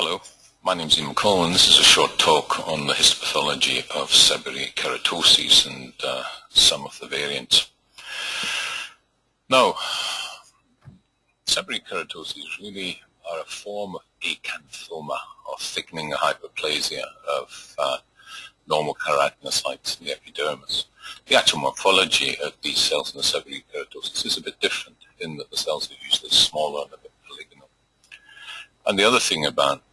Hello, my name is Ian McCall, and this is a short talk on the histopathology of Seborrheic Keratosis and some of the variants. Now, Seborrheic Keratosis really are a form of acanthoma, or thickening hyperplasia of normal keratinocytes in the epidermis. The actual morphology of these cells in the Seborrheic Keratosis is a bit different in that the cells are usually smaller and a bit polygonal. And the other thing about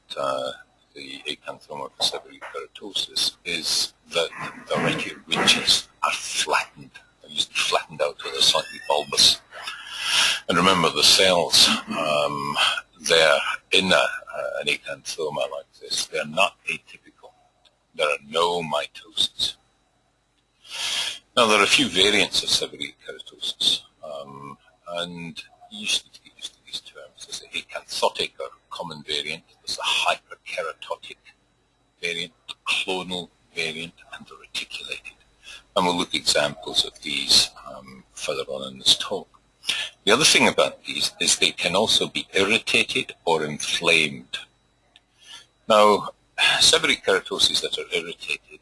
the acanthoma of Seborrheic Keratosis is that the reticular ridges are flattened. They're usually flattened out to the slightly bulbous. And remember, the cells, they're in an acanthoma like this. They're not atypical. There are no mitoses. Now, there are a few variants of Seborrheic Keratosis, and you used to get used to these terms. There's the acanthotic or common variant, there's the hyperkeratotic variant, the clonal variant, and the reticulated. And we'll look at examples of these further on in this talk. The other thing about these is they can also be irritated or inflamed. Now, Seborrheic Keratosis that are irritated,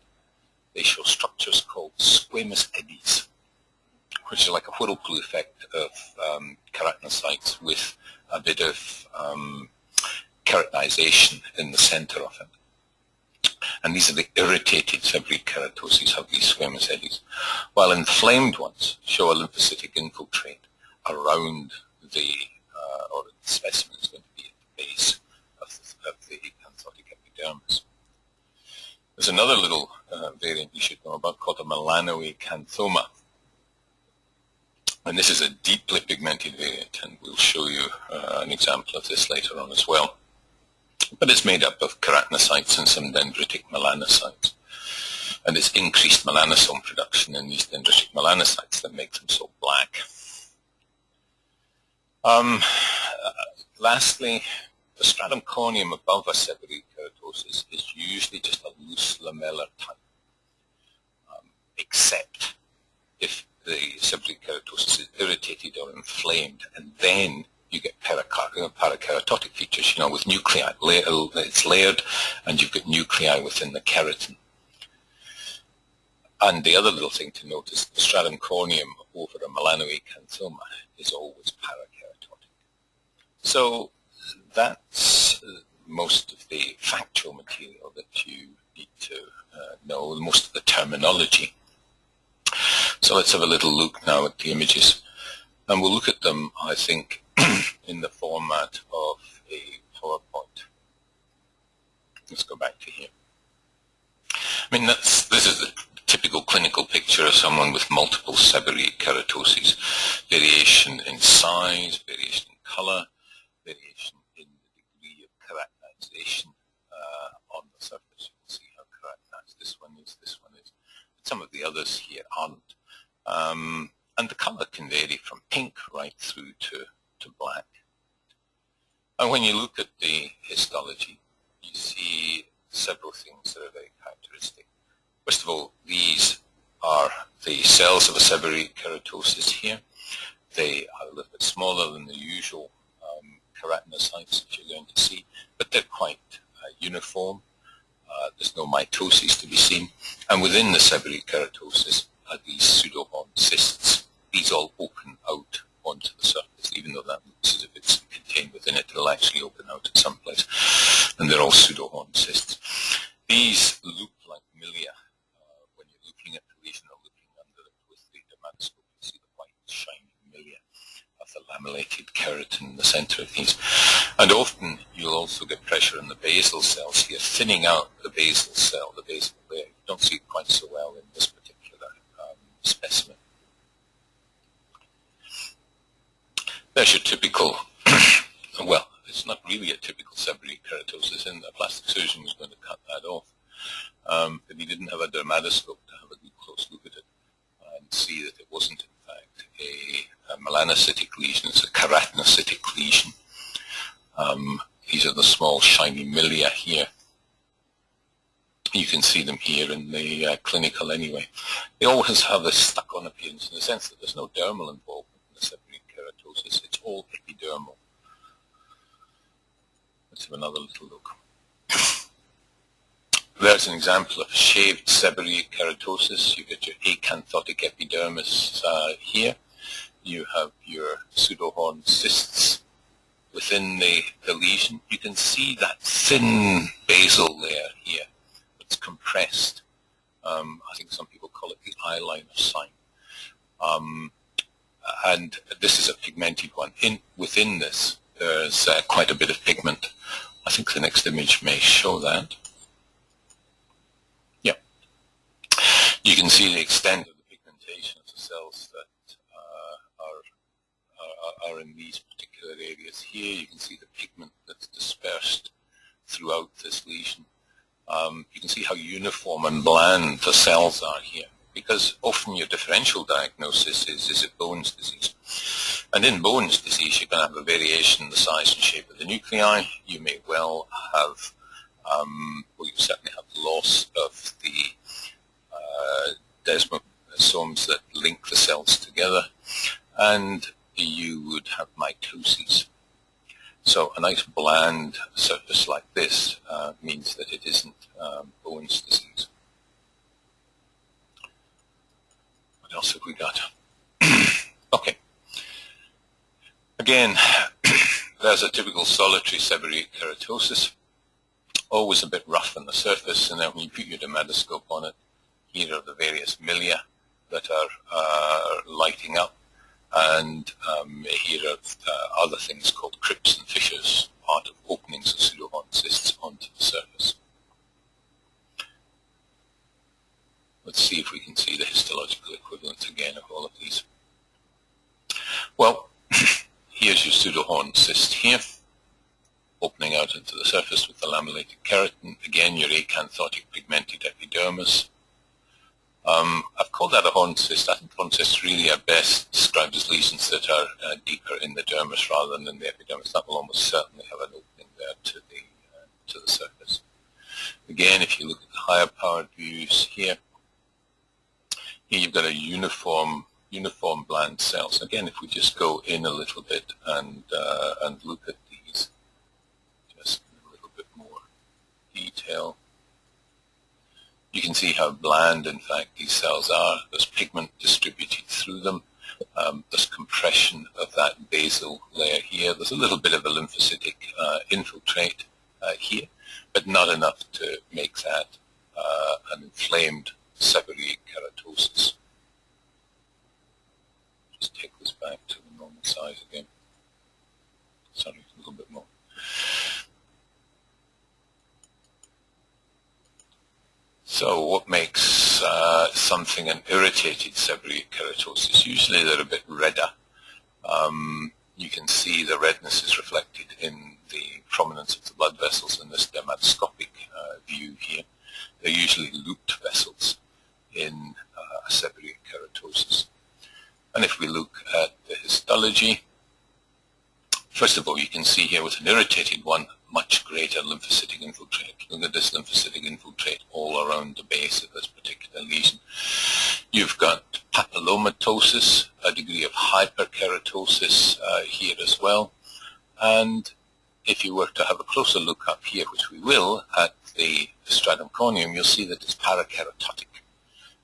they show structures called squamous eddies, which is like a whirlpool effect of keratinocytes with a bit of keratinization in the center of it. And these are the irritated Seborrheic Keratosis, have these squamous eddies, while inflamed ones show a lymphocytic infiltrate around the, or the specimen is going to be at the base of the acanthotic epidermis. There's another little variant you should know about called a melanoacanthoma. And this is a deeply pigmented variant, and we'll show you an example of this later on as well. But it's made up of keratinocytes and some dendritic melanocytes. And it's increased melanosome production in these dendritic melanocytes that make them so black. Lastly, the stratum corneum above a Seborrheic Keratosis is usually just a loose lamellar type, except if the Seborrheic Keratosis is irritated or inflamed, and then you get parakeratotic features, with nuclei. It's layered, and you've got nuclei within the keratin. And the other little thing to note is the stratum corneum over a melanoacanthoma is always parakeratotic. So that's most of the factual material that you need to know, most of the terminology. So let's have a little look now at the images. And we'll look at them, I think, in the format of a PowerPoint. Let's go back to here. I mean, this is the typical clinical picture of someone with multiple Seborrheic Keratoses. Variation in size, variation in color, variation in the degree of keratinization on the surface. You will see how keratinized this one is, this one is. But some of the others here aren't. And the color can vary from pink right through to black. And when you look at the histology, you see several things that are very characteristic. First of all, these are the cells of a Seborrheic Keratosis here. They are a little bit smaller than the usual keratinocytes that you're going to see, but they're quite uniform. There's no mitoses to be seen. And within the Seborrheic Keratosis are these pseudobond cysts. These all open out onto the surface, even though that looks as if it's contained within it. It'll actually open out at some place. And they're all pseudobond cysts. These look like milia. When you're looking at the lesion or looking under it with the dermatoscope, you see the white, shiny milia of the lamellated keratin in the center of these. And often you'll also get pressure in the basal cells here, thinning out the basal cell, the basal layer. You don't see it quite so well in this particular specimen. There's your typical, well, it's not really a typical Seborrheic Keratosis, and a plastic surgeon was going to cut that off. But he didn't have a dermatoscope to have a good close look at it and see that it wasn't, in fact, a melanocytic lesion. It's a keratinocytic lesion. These are the small shiny milia here. You can see them here in the clinical anyway. They always have a stuck-on appearance in the sense that there's no dermal involvement in the Seborrheic Keratosis. It's all epidermal. Let's have another little look. There's an example of shaved seborrheic keratosis. You get your acanthotic epidermis here. You have your pseudohorn cysts within the lesion. You can see that thin basal layer here that's compressed. I think some people call it the eyeliner sign. And this is a pigmented one. Within this, there's quite a bit of pigment. I think the next image may show that. Yeah. You can see the extent of the pigmentation of the cells that are in these particular areas here. You can see the pigment that's dispersed throughout this lesion. You can see how uniform and bland the cells are here, because often your differential diagnosis is it Bowen's disease? And in Bowen's disease, you're going to have a variation in the size and shape of the nuclei. You may well have, well, you certainly have loss of the desmosomes that link the cells together, and you would have mitoses. So a nice bland surface like this means that it isn't Bowen's disease. What else have we got? Okay. Again, there's a typical solitary seborrheic keratosis, always a bit rough on the surface, and then when you put your dermatoscope on it, here are the various milia that are lighting up, and here are other things called crypts and fissures, part of openings of pseudohorn cysts onto the surface. Let's see if we can see the histological equivalent again of all of these. Well, here's your pseudohorn cyst here, opening out into the surface with the lamellated keratin. Again, your acanthotic pigmented epidermis. I've called that a horn cyst. I think horn cysts really are best described as lesions that are deeper in the dermis rather than in the epidermis. That will almost certainly have an opening there to the surface. Again, if you look at the higher powered views here you've got a uniform bland cells. Again, if we just go in a little bit and look at these, just in a little bit more detail, you can see how bland, in fact, these cells are. There's pigment distributed through them. There's compression of that basal layer here. There's a little bit of a lymphocytic infiltrate here, but not enough to make that an inflamed seborrheic keratosis. Just take this back to the normal size again. Sorry, a little bit more. So what makes something an irritated seborrheic keratosis? Usually they're a bit redder. You can see the redness is reflected in the prominence of the blood vessels in this dermatoscopic view here. They're usually looped vessels in a seborrheic keratosis. And if we look at the histology, first of all, you can see here with an irritated one, much greater lymphocytic infiltrate. Look at this lymphocytic infiltrate all around the base of this particular lesion. You've got papillomatosis, a degree of hyperkeratosis here as well. And if you were to have a closer look up here, which we will, at the stratum corneum, you'll see that it's parakeratotic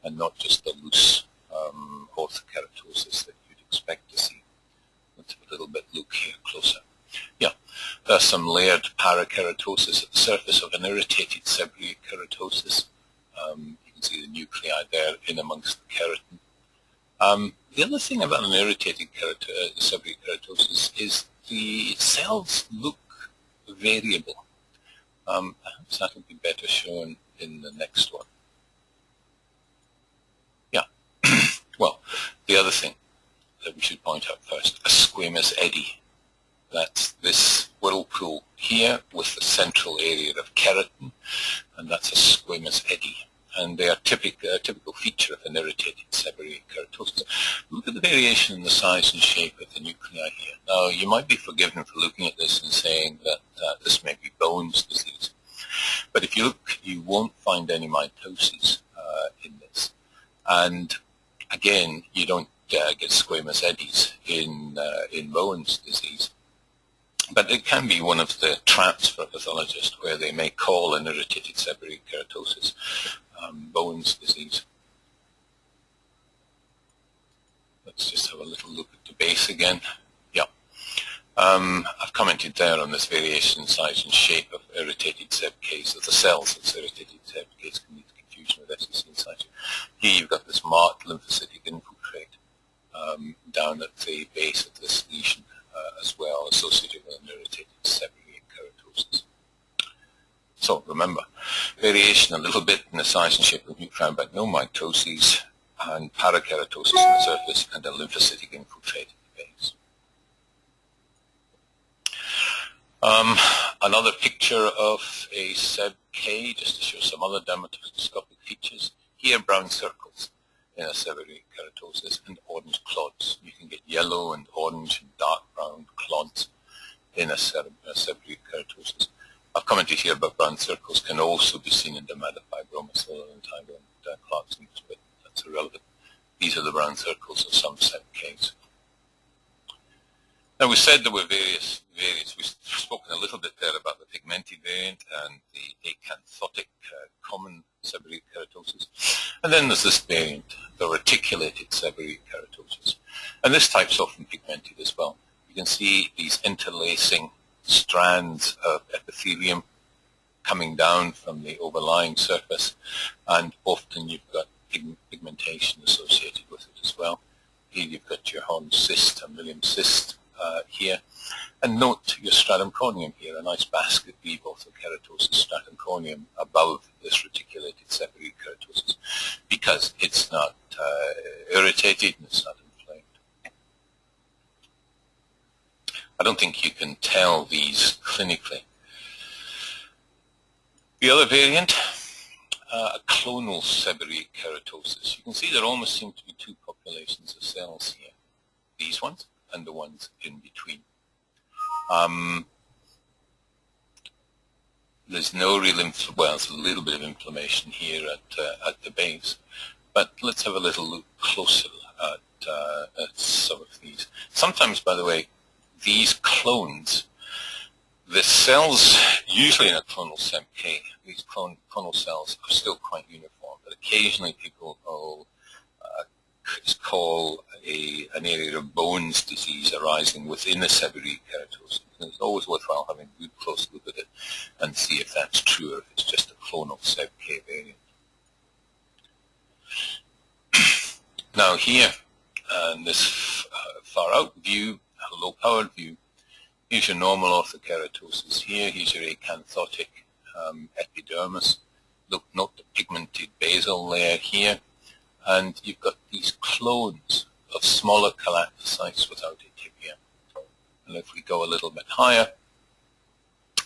and not just the loose orthokeratosis that you'd expect to see. Let's have a little bit look here closer. Yeah, there's some layered parakeratosis at the surface of an irritated seborrheic keratosis. You can see the nuclei there in amongst the keratin. The other thing about an irritated seborrheic keratosis is the cells look variable. Perhaps that will be better shown in the next one. Yeah. Well, the other thing that we should point out first, a squamous eddy. That's this whirlpool here with the central area of keratin, and that's a squamous eddy. And they are a typical feature of an irritated seborrheic keratosis. Look at the variation in the size and shape of the nuclei here. Now, you might be forgiven for looking at this and saying that this may be Bowen's disease. But if you look, you won't find any mitoses in this. And again, you don't get squamous eddies in Bowen's disease. But it can be one of the traps for a pathologist where they may call an irritated seborrheic keratosis Bowen's disease. Let's just have a little look at the base again. Yeah. I've commented there on this variation in size and shape of irritated seb case, of the cells that's irritated seb case can lead to confusion with SCC in situ. Here you've got this marked lymphocytic infiltrate down at the base of this lesion as well, associated with an irritated seborrheic keratosis. So remember, variation a little bit in the size and shape of nuclear, but no mitoses and parakeratosis on the surface and a lymphocytic infiltrate at the base. Another picture of a seb K, just to show some other dermatoscopic features. Here, brown circles in a seborrheic keratosis and orange clods. You can get yellow and orange and dark brown clods in a seborrheic keratosis. I've commented here about brown circles can also be seen in dermatofibromas, Untitled and Clark's leaves, but that's irrelevant. These are the brown circles of some seb Ks. Now we said there were various variants. We've spoken a little bit there about the pigmented variant and the acanthotic common seborrheic keratosis. And then there's this variant, the reticulated seborrheic keratosis. And this type's often pigmented as well. You can see these interlacing strands of epithelium coming down from the overlying surface, and often you've got pigmentation associated with it as well. Here you've got your horn cyst, a Williams cyst here. And note your Stratum Corneum here, a nice basket weave of the keratosis Stratum Corneum above this reticulated seborrheic keratosis, because it's not irritated and it's not inflamed. I don't think you can tell these clinically. The other variant, a clonal seborrheic keratosis. You can see there almost seem to be two populations of cells here. These ones and the ones in between. There's no real, well, there's a little bit of inflammation here at the base, but let's have a little look closer at some of these. Sometimes, by the way, these clones, the cells, usually in a clonal seb K, these clonal cells are still quite uniform, but occasionally people will call an area of Bowen's disease arising within a seborrheic keratosis. And it's always worthwhile having a good close look at it and see if that's true or if it's just a clonal seb K variant. Now here, in this far out view, a low powered view, here's your normal orthokeratosis here, here's your acanthotic epidermis. Look, note the pigmented basal layer here, and you've got these clones of smaller keratocytes without atypia. And if we go a little bit higher,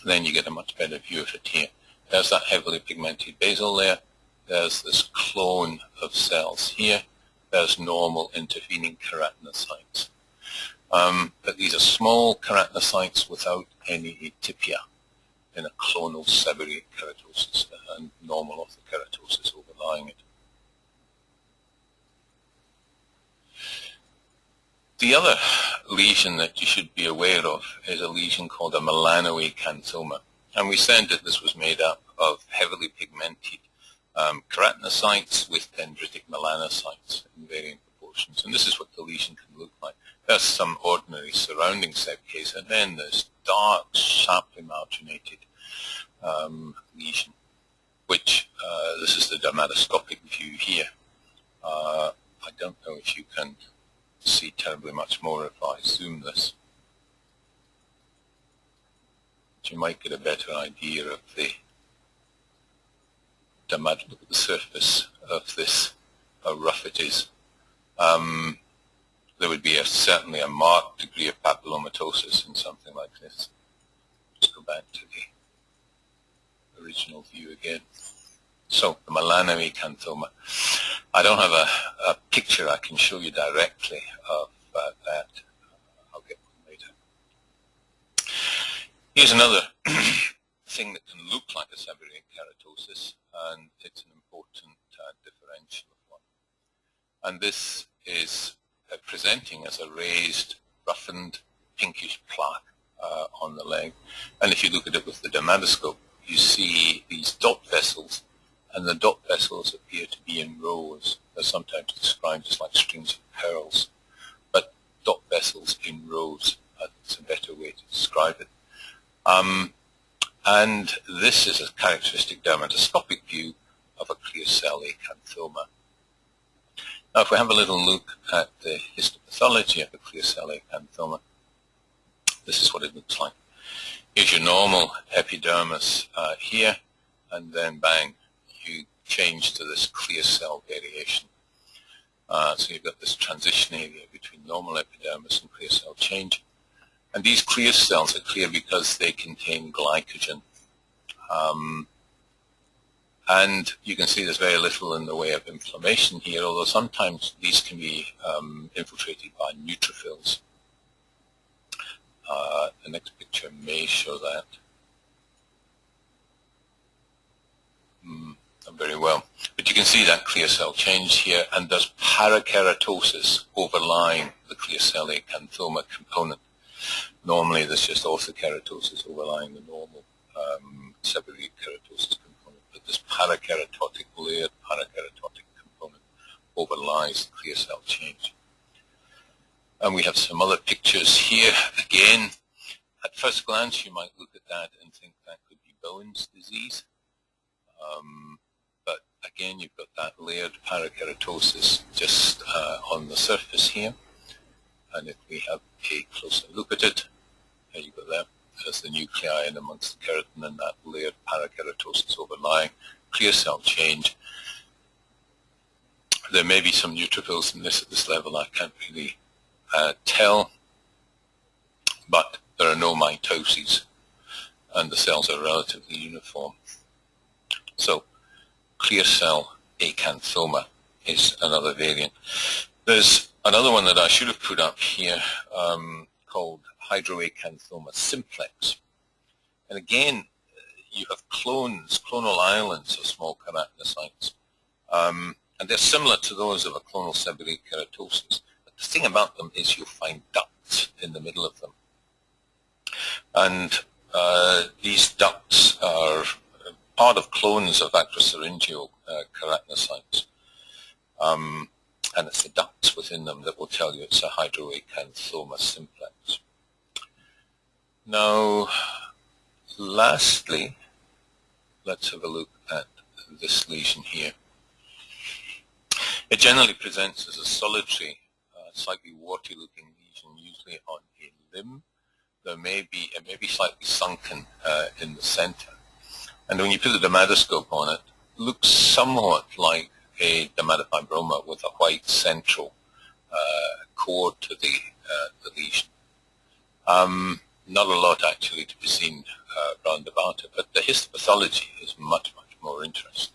then you get a much better view of it here. There's that heavily pigmented basal layer. There's this clone of cells here. There's normal intervening keratinocytes. But these are small keratinocytes without any atypia in a clonal seborrheic keratosis and normal orthokeratosis overlying it. The other lesion that you should be aware of is a lesion called a melanoacanthoma. And we said that this was made up of heavily pigmented keratinocytes with dendritic melanocytes in varying proportions. And this is what the lesion can look like. There's some ordinary surrounding seb case, and then there's dark, sharply marginated lesion, which this is the dermatoscopic view here. I don't know if you can see terribly much more if I zoom this. But you might get a better idea of the look at the surface of this, how rough it is. There would be certainly a marked degree of papillomatosis in something like this. Just go back to the original view again. So, the melanoacanthoma. I don't have a picture I can show you directly of that. I'll get one later. Here's another thing that can look like a seborrheic keratosis, and it's an important differential of one. And this is presenting as a raised, roughened, pinkish plaque on the leg. And if you look at it with the dermatoscope, you see these dot vessels, and the dot vessels appear to be in rows. They're sometimes described as like strings of pearls, but dot vessels in rows, that's a better way to describe it. And this is a characteristic dermatoscopic view of a clear cell acanthoma. Now, if we have a little look at the histopathology of a clear cell acanthoma, this is what it looks like. Here's your normal epidermis here, and then bang, you change to this clear cell variation. So you've got this transition area between normal epidermis and clear cell change. And these clear cells are clear because they contain glycogen. And you can see there's very little in the way of inflammation here, although sometimes these can be infiltrated by neutrophils. The next picture may show that. Not very well. But you can see that clear cell change here, and there's parakeratosis overlying the clear cell acanthoma component. Normally there's just orthokeratosis overlying the normal seborrheic keratosis component, but this parakeratotic layered parakeratotic component overlies the clear cell change. And we have some other pictures here. Again, at first glance you might look at that and think that could be Bowen's disease. But again, you've got that layered parakeratosis just on the surface here. And if we have a closer look at it, there you go there. There's the nuclei in amongst the keratin and that layered parakeratosis overlying. Clear cell change. There may be some neutrophils in this at this level, I can't really tell, but there are no mitoses, and the cells are relatively uniform. So, clear cell acanthoma is another variant. There's another one that I should have put up here called hydroacanthoma simplex. And again, you have clonal islands of small keratinocytes. And they're similar to those of a clonal seborrheic keratosis. But the thing about them is you'll find ducts in the middle of them. And these ducts are part of clones of acrosyringeal keratinocytes. And it's the ducts within them that will tell you it's a hydroacanthoma simplex. Now, lastly, let's have a look at this lesion here. It generally presents as a solitary, slightly warty-looking lesion, usually on a limb. It may be slightly sunken in the center. And when you put the dermatoscope on it, it looks somewhat like a dermatofibroma with a white central core to the lesion. Not a lot actually to be seen round about it, but the histopathology is much, much more interesting.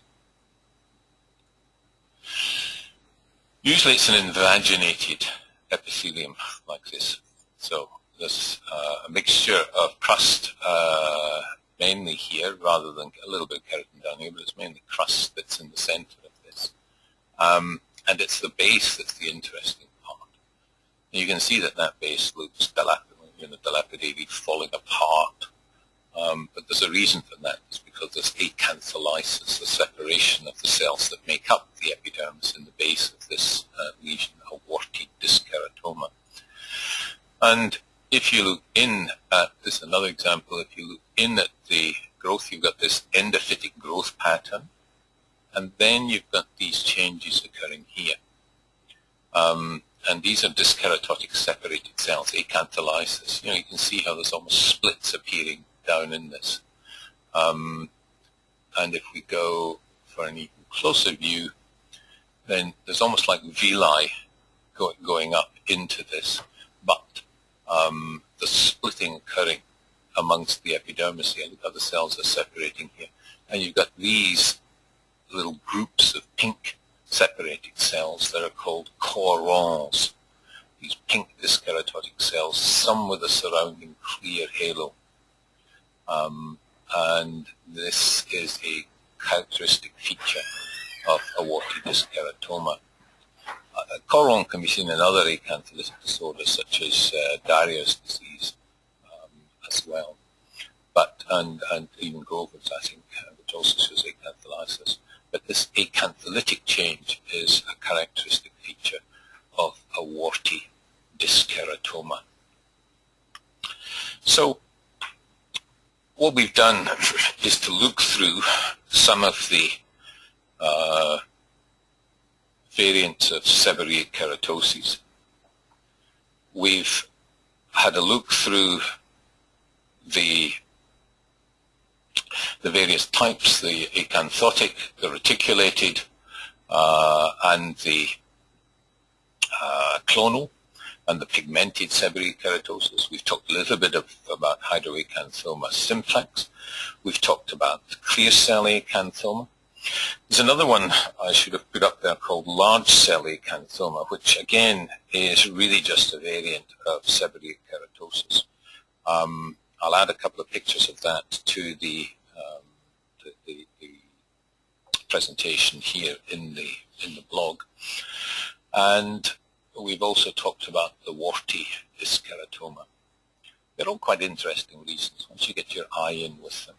Usually it's an invaginated epithelium like this. So there's a mixture of crust mainly here, rather than a little bit of keratin down here, but it's mainly crust that's in the center of this. And it's the base that's the interesting part. And you can see that that base looks dilapidated, falling apart. But there's a reason for that. It's because there's acantholysis, the separation of the cells that make up the epidermis in the base of this lesion, a warty disc keratoma. And if you look in at this, another example, if you look in at the growth, you've got this endophytic growth pattern, and then you've got these changes occurring here. And these are disc keratotic separated cells, acantholysis. You can see how there's almost splits appearing down in this. And if we go for an even closer view, then there's almost like villi going up into this, but the splitting occurring amongst the epidermis here. Look how the cells are separating here. And you've got these little groups of pink separated cells that are called corons. These pink disc keratotic cells, some with a surrounding clear halo. And this is a characteristic feature of a warty disc keratoma. Coron can be seen in other acantholytic disorders such as Darier's disease, as well. But, and even Grover's, I think, which also shows acantholysis. But this acantholytic change is a characteristic feature of a warty disc keratoma. So what we've done is to look through some of the variants of seborrheic keratoses. We've had a look through the various types, the acanthotic, the reticulated, and the clonal, and the pigmented seborrheic keratosis. We've talked a little bit about hydroacanthoma simplex. We've talked about clear cell acanthoma. There's another one I should have put up there called large cell acanthoma, which again is really just a variant of seborrheic keratosis. I'll add a couple of pictures of that to the presentation here in the blog. And we've also talked about the warty disc keratoma. They're all quite interesting reasons once you get your eye in with them.